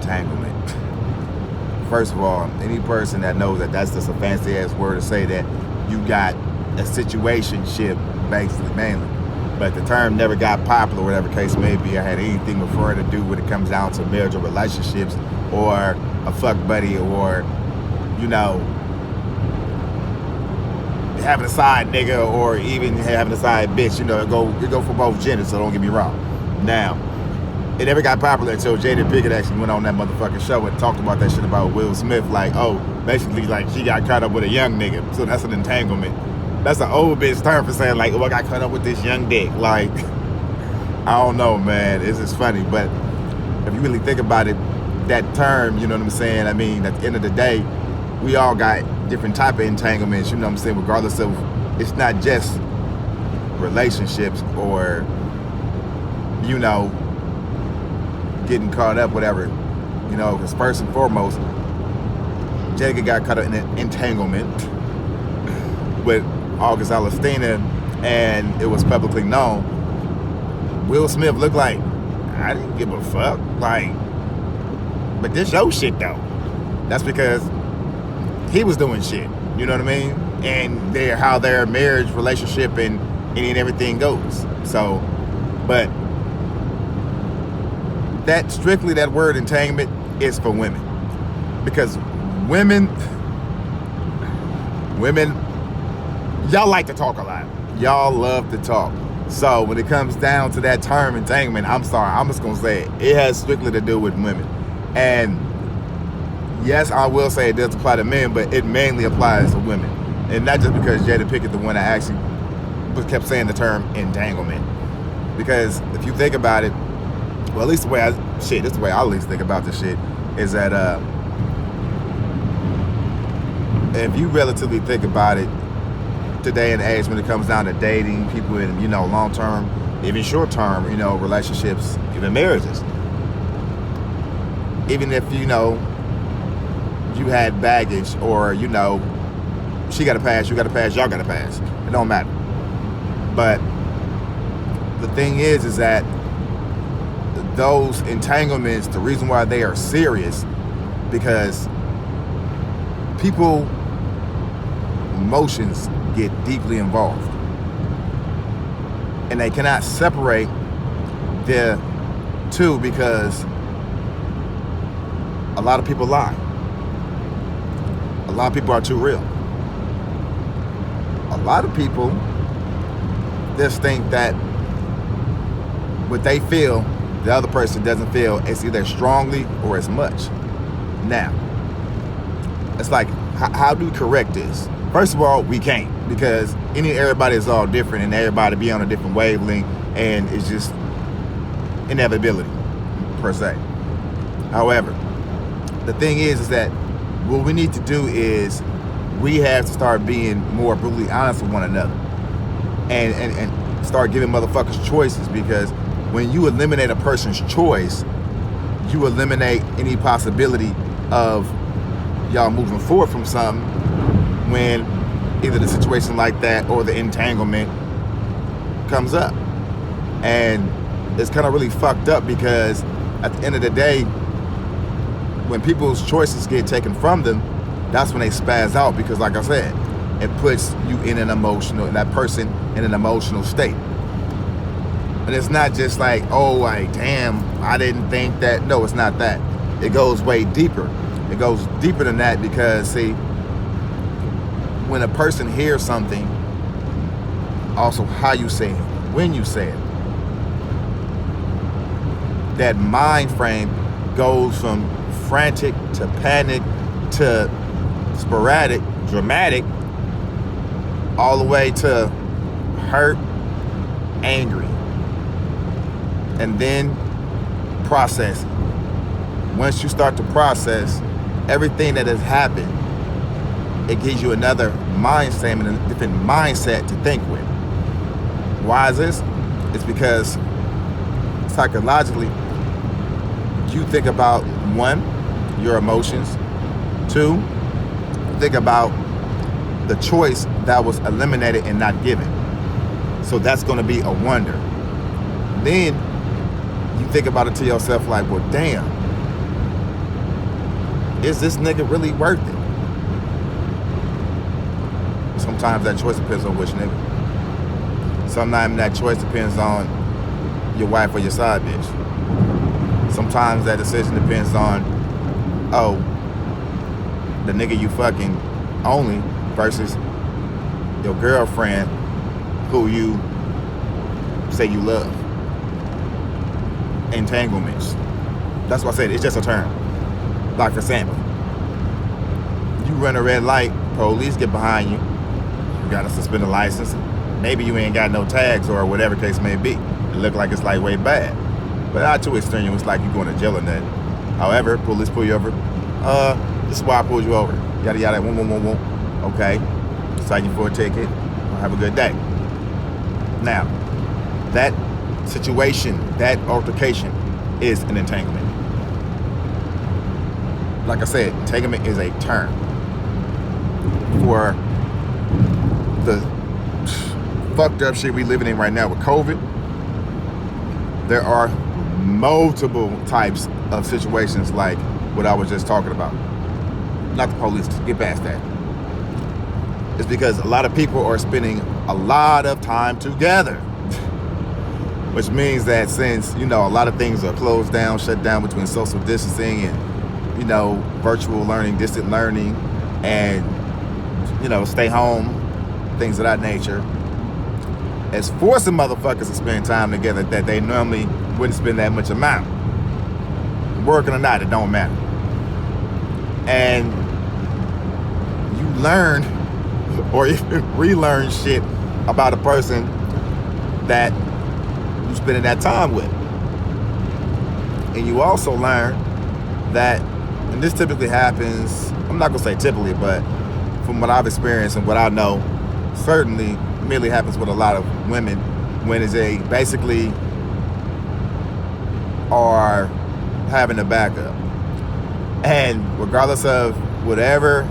entanglement. First of all, any person that knows that that's just a fancy ass word to say that you got a situationship, basically, mainly. But the term never got popular, whatever case may be. I had anything before to do when it comes down to marriage or relationships or a fuck buddy or, you know, having a side nigga or even having a side bitch. You know, it go for both genders, so don't get me wrong. Now, it never got popular until Jada Pinkett actually went on that motherfucking show and talked about that shit about Will Smith. Like, oh, basically, like, she got caught up with a young nigga. So that's an entanglement. That's an old bitch term for saying, like, oh, I got caught up with this young dick. Like, I don't know, man. It's just funny. But if you really think about it, that term, you know what I'm saying? I mean, at the end of the day, we all got different type of entanglements, you know what I'm saying? Regardless of, it's not just relationships or, you know, getting caught up, whatever. You know, because first and foremost, Jada got caught up in an entanglement with August Alstina, and it was publicly known. Will Smith looked like, I didn't give a fuck. Like, but this your shit though. That's because he was doing shit. You know what I mean? And how their marriage, relationship, and everything goes. So, but that strictly that word entanglement is for women. Because women, y'all like to talk a lot. Y'all love to talk. So when it comes down to that term entanglement, I'm sorry, I'm just gonna say it. It has strictly to do with women. And yes, I will say it does apply to men, but it mainly applies to women. And not just because Jada Pinkett, the one that actually kept saying the term entanglement. Because if you think about it, well, at least the way I at least think about this shit, is that if you relatively think about it, today and age, when it comes down to dating people in, you know, long-term, even short-term, you know, relationships, even marriages. Even if, you know, you had baggage or, you know, she got a pass, you got a pass, y'all got a pass. It don't matter. But the thing is that those entanglements, the reason why they are serious, because people emotions get deeply involved, and they cannot separate the two because a lot of people lie. A lot of people are too real. A lot of people just think that what they feel, the other person doesn't feel. It's either strongly or as much. Now, it's like, how do we correct this? First of all, we can't, because everybody is all different and everybody be on a different wavelength, and it's just inevitability, per se. However, the thing is that what we need to do is we have to start being more brutally honest with one another and start giving motherfuckers choices, because when you eliminate a person's choice, you eliminate any possibility of y'all moving forward from something when either the situation like that or the entanglement comes up. And it's kind of really fucked up, because at the end of the day, when people's choices get taken from them, that's when they spaz out, because like I said, it puts you in that person in an emotional state. And it's not just like, oh, like, damn, I didn't think that. No, it's not that. It goes way deeper. It goes deeper than that, because, see, when a person hears something, also how you say it, when you say it, that mind frame goes from frantic to panic to sporadic, dramatic, all the way to hurt, angry, and then processing. Once you start to process everything that has happened, it gives you another mindset and a different mindset to think with. Why is this? It's because psychologically, you think about, one, your emotions. Two, think about the choice that was eliminated and not given. So that's going to be a wonder. Then you think about it to yourself like, well, damn, is this nigga really worth it? Sometimes that choice depends on which nigga. Sometimes that choice depends on your wife or your side bitch. Sometimes that decision depends on, oh, the nigga you fucking only versus your girlfriend who you say you love. Entanglements. That's why I said it's just a term. Like for example, you run a red light, police get behind you, you got a suspended license, maybe you ain't got no tags or whatever case may be. It look like it's like way bad. But not too extreme, it's like you going to jail or nothing. However, police pull you over. This is why I pulled you over. Yada yada, whoom. Okay. Cite you for a ticket. Have a good day. Now, that situation, that altercation is an entanglement. Like I said, entanglement is a term for the fucked up shit we living in right now with COVID. There are multiple types of situations like what I was just talking about. Not the police, get past that. It's because a lot of people are spending a lot of time together. Which means that since, a lot of things are closed down, shut down between social distancing and, virtual learning, distant learning, and, stay home, things of that nature, it's forcing motherfuckers to spend time together that they normally wouldn't spend that much amount. Working or not, it don't matter. And you learn or even relearn shit about a person that you spending that time with. And you also learn that, and this typically happens, I'm not gonna say typically, but from what I've experienced and what I know, certainly merely happens with a lot of women when they basically are having a backup. And regardless of whatever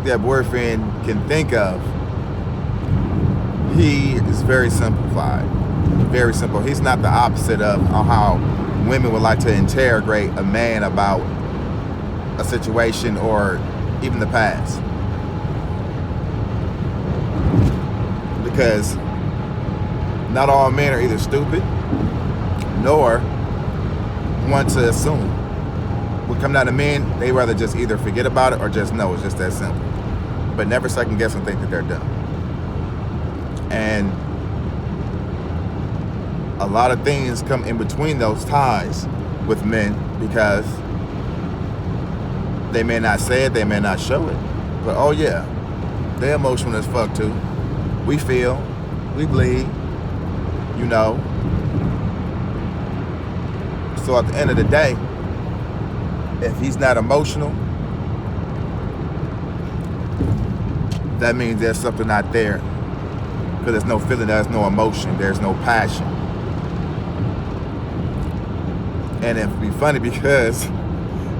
their boyfriend can think of, he is very simplified. Very simple. He's not the opposite of how women would like to interrogate a man about a situation or even the past. Because not all men are either stupid nor want to assume. When it comes down to men, they rather just either forget about it or just know it's just that simple. But never second guess and think that they're dumb. And a lot of things come in between those ties with men because they may not say it, they may not show it. But oh yeah, they're emotional as fuck too. We feel, we bleed, So at the end of the day, if he's not emotional, that means there's something not there. Because there's no feeling, there's no emotion, there's no passion. And it'd be funny because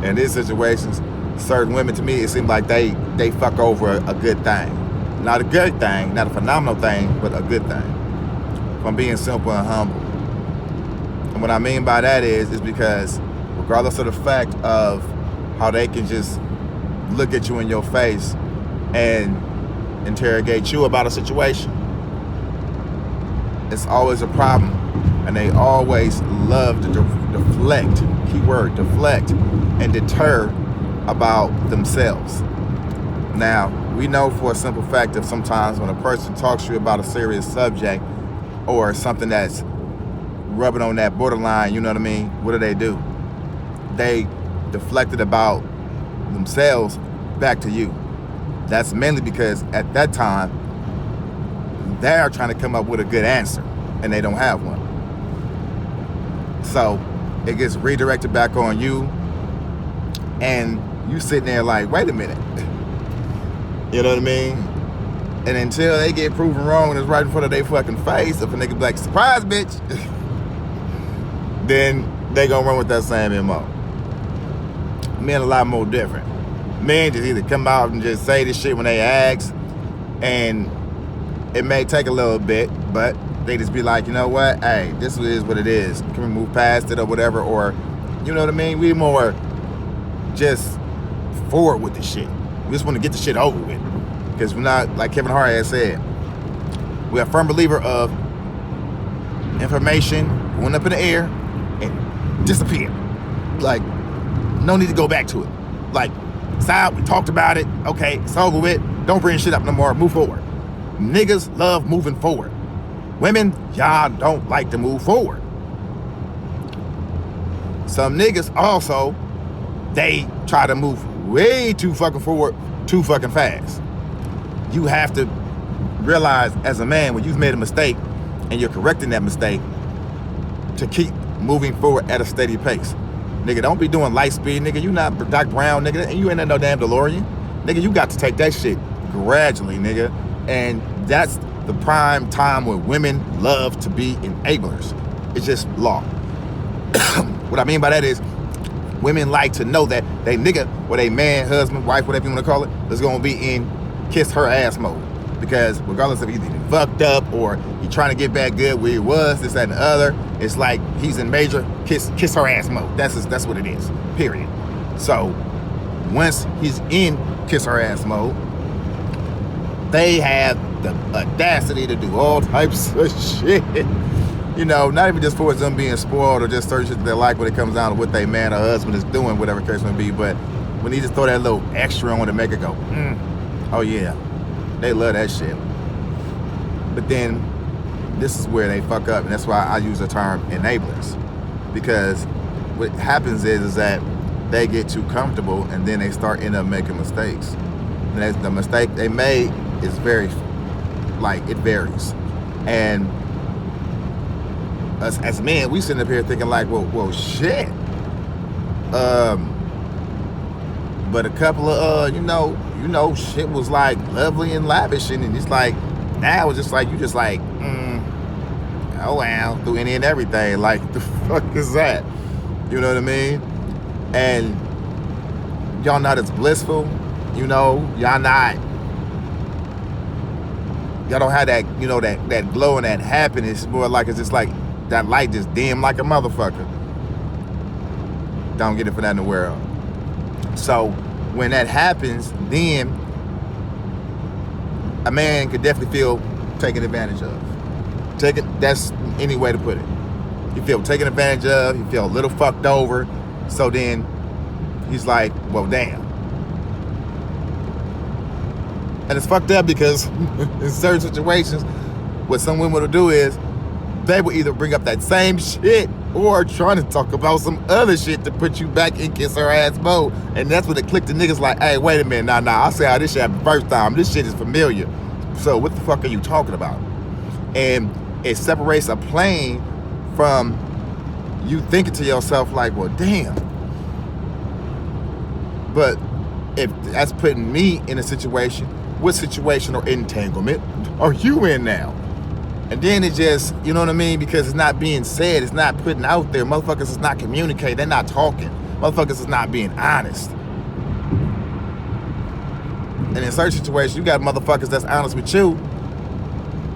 in these situations, certain women, to me, it seems like they fuck over a good thing. Not a good thing, not a phenomenal thing, but a good thing. From being simple and humble. And what I mean by that is because regardless of the fact of how they can just look at you in your face and interrogate you about a situation, it's always a problem. And they always love to deflect, keyword, deflect, and deter about themselves. Now, we know for a simple fact that sometimes when a person talks to you about a serious subject or something that's rubbing on that borderline, you know what I mean? What do? They deflect it about themselves back to you. That's mainly because at that time, they're trying to come up with a good answer and they don't have one. So it gets redirected back on you and you sitting there like, wait a minute. You know what I mean? And until they get proven wrong and it's right in front of their fucking face, if a nigga be like, surprise, bitch, then they gonna run with that same MO. Men a lot more different. Men just either come out and just say this shit when they ask, and it may take a little bit, but they just be like, you know what? Hey, this is what it is. Can we move past it or whatever? Or, you know what I mean? We more just forward with the shit. We just want to get the shit over with. Because we're not, like Kevin Hart has said, we're a firm believer of information going up in the air and disappear. Like, no need to go back to it. Like, it's out, we talked about it, okay, it's over with, don't bring shit up no more, move forward. Niggas love moving forward. Women, y'all don't like to move forward. Some niggas also, they try to move way too fucking forward, too fucking fast. You have to realize as a man, when you've made a mistake and you're correcting that mistake, to keep moving forward at a steady pace. Nigga, don't be doing light speed, nigga. You not Doc Brown, nigga, and you ain't in no damn DeLorean. Nigga, you got to take that shit gradually, nigga. And that's the prime time where women love to be enablers. It's just law. What I mean by that is, women like to know that they nigga, or they man, husband, wife, whatever you want to call it, is going to be in kiss her ass mode. Because regardless if he's either fucked up or he trying to get back good where he was, this, that, and the other, it's like he's in major kiss her ass mode. That's what it is, period. So once he's in kiss her ass mode, they have the audacity to do all types of shit. You know, not even just for them being spoiled or just certain shit that they like when it comes down to what they man or husband is doing, whatever the case may be, but when he just throw that little extra on to make it go, oh yeah, they love that shit. But then this is where they fuck up, and that's why I use the term enablers. Because what happens is that they get too comfortable and then they start end up making mistakes. And as the mistake they made is very, like, it varies. And us as men, we sitting up here thinking like, well shit. But a couple of you know, shit was like lovely and lavish, and it's like now it's just like you just like, oh wow, through any and everything. Like, the fuck is that? You know what I mean? And y'all not as blissful, you know, y'all don't have that, you know, that glow and that happiness. It's more like it's just like that light just dim like a motherfucker. Don't get it for that in the world. So when that happens, then a man could definitely feel taken advantage of. That's any way to put it. You feel taken advantage of, you feel a little fucked over. So then he's like, well, damn. And it's fucked up because in certain situations, what some women will do is they will either bring up that same shit or trying to talk about some other shit to put you back in kiss her ass mode. And that's when it clicked the niggas like, hey, wait a minute, nah, I see how this shit happened first time. This shit is familiar. So what the fuck are you talking about? And it separates a plane from you thinking to yourself like, well, damn. But if that's putting me in a situation, what situation or entanglement are you in now? And then it just, you know what I mean? Because it's not being said, it's not putting out there. Motherfuckers is not communicating, they're not talking. Motherfuckers is not being honest. And in certain situations, you got motherfuckers that's honest with you,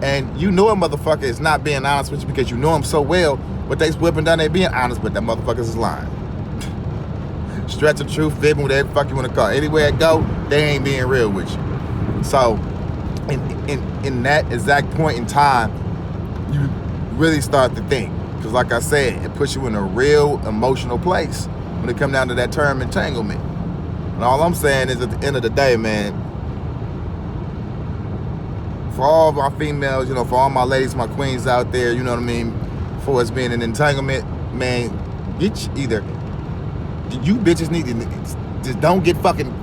and you know a motherfucker is not being honest with you because you know him so well, but they whipping down, they being honest, but that motherfuckers is lying. Stretch of truth, fibbing, whatever the fuck you want to call it. Anywhere it go, they ain't being real with you. So, in that exact point in time, you really start to think. Because like I said, it puts you in a real emotional place when it comes down to that term entanglement. And all I'm saying is at the end of the day, man, for all of our females, you know, for all my ladies, my queens out there, you know what I mean, for us being an entanglement, man, either you bitches need to just don't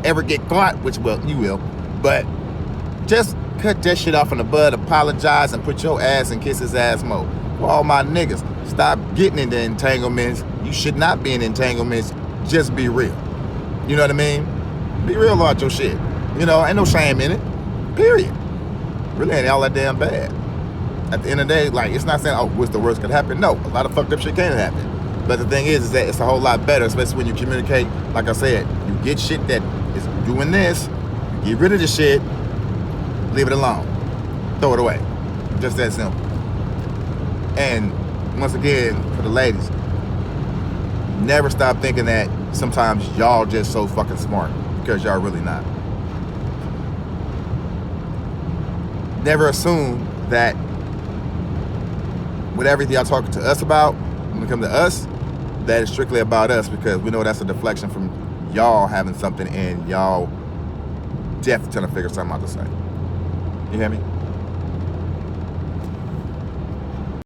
ever get caught, which, well, you will, but just cut that shit off in the bud, apologize, and put your ass in kiss his ass mode. For all my niggas, stop getting into entanglements. You should not be in entanglements. Just be real. You know what I mean? Be real about your shit. You know, ain't no shame in it. Period. Really ain't all that damn bad. At the end of the day, like, it's not saying, oh, what's the worst could happen? No, a lot of fucked up shit can happen. But the thing is that it's a whole lot better, especially when you communicate. Like I said, you get shit that is doing this, you get rid of the shit, leave it alone. Throw it away. Just that simple. And once again, for the ladies, never stop thinking that sometimes y'all just so fucking smart, because y'all really not. Never assume that with everything y'all talking to us about, when it comes to us, that is strictly about us, because we know that's a deflection from y'all having something and y'all definitely trying to figure something out to say. You hear me?